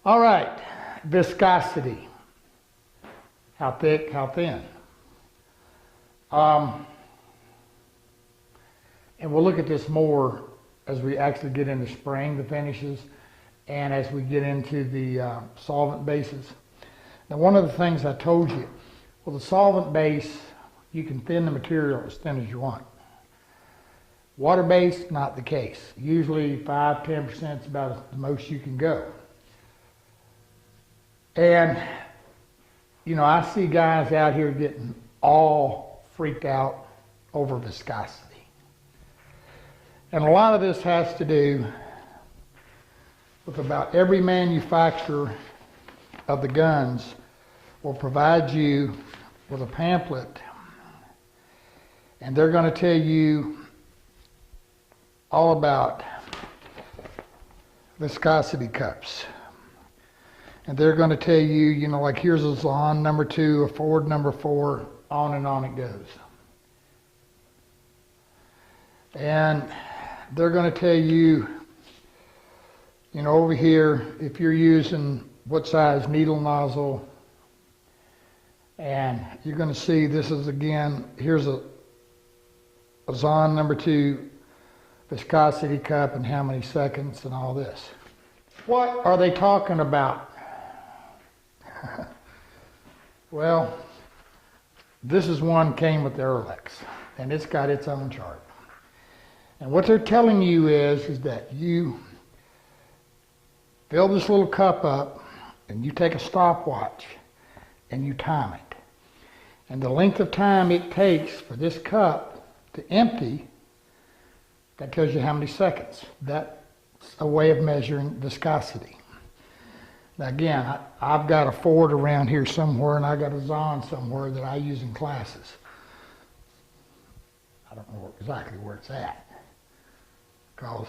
All right, viscosity. How thick, how thin? And we'll look at this more as we actually get into spraying the finishes and as we get into the solvent bases. Now, one of the things I told you, well, the solvent base, you can thin the material as thin as you want. Water-based, not the case. Usually 5–10% is about the most you can go. And, you know, I see guys out here getting all freaked out over viscosity. And a lot of this has to do with about every manufacturer of the guns will provide you with a pamphlet, and they're going to tell you all about viscosity cups. And they're going to tell you, you know, like here's a Zahn number 2, a Ford number 4, on and on it goes. And they're going to tell you, you know, over here, if you're using what size needle nozzle, and you're going to see this is again, here's a Zahn number 2 viscosity cup and how many seconds and all this. What are they talking about? Well, this is one came with the Erlex, and it's got its own chart. And what they're telling you is that you fill this little cup up and you take a stopwatch and you time it. And the length of time it takes for this cup to empty, that tells you how many seconds. That's a way of measuring viscosity. Now again, I've got a Ford around here somewhere and I got a Zahn somewhere that I use in classes. I don't know exactly where it's at, because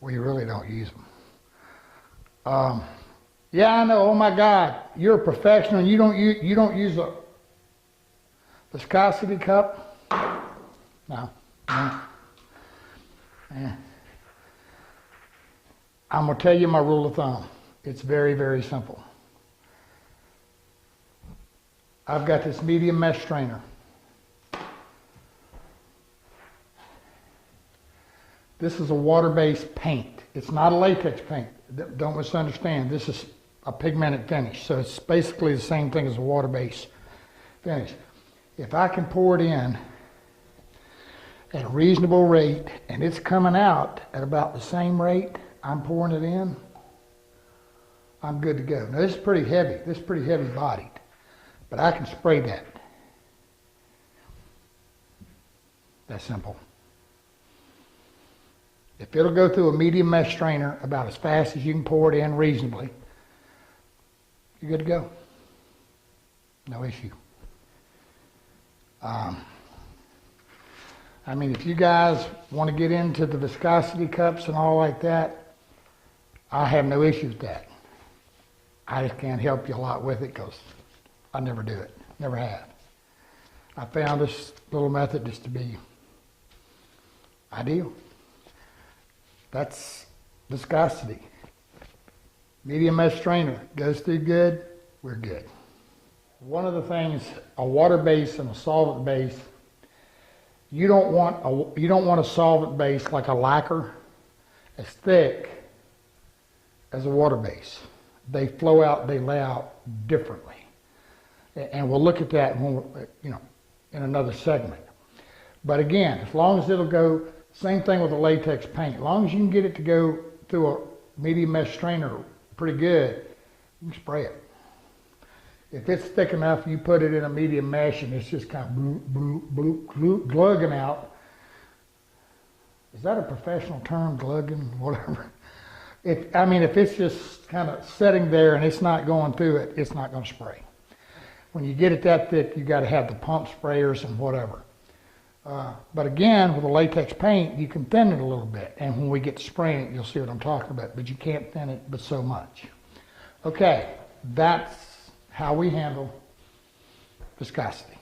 we really don't use them. Yeah, I know. Oh my God, you're a professional and you don't use a viscosity cup? No. Yeah. I'm going to tell you my rule of thumb. It's very, very simple. I've got this medium mesh strainer. This is a water-based paint. It's not a latex paint. Don't misunderstand. This is a pigmented finish. So it's basically the same thing as a water-based finish. If I can pour it in at a reasonable rate and it's coming out at about the same rate I'm pouring it in, I'm good to go. Now this is pretty heavy. This is pretty heavy bodied, but I can spray that. That's simple. If it'll go through a medium mesh strainer about as fast as you can pour it in reasonably, you're good to go. No issue. I mean, if you guys want to get into the viscosity cups and all like that, I have no issue with that. I just can't help you a lot with it because I never do it. Never have. I found this little method just to be ideal. That's viscosity. Medium mesh strainer goes through good, we're good. One of the things, a water base and a solvent base, you don't want a solvent base like a lacquer as thick as a water base. They flow out, they lay out differently. And we'll look at that when in another segment. But again, as long as it'll go, same thing with a latex paint. As long as you can get it to go through a medium mesh strainer pretty good, you can spray it. If it's thick enough, you put it in a medium mesh and it's just kind of glugging out. Is that a professional term, glugging, whatever? If it's just kind of sitting there and it's not going through it, it's not going to spray. When you get it that thick, you got to have the pump sprayers and whatever. But again, with a latex paint, you can thin it a little bit. And when we get to spraying it, you'll see what I'm talking about. But you can't thin it but so much. Okay, that's how we handle viscosity.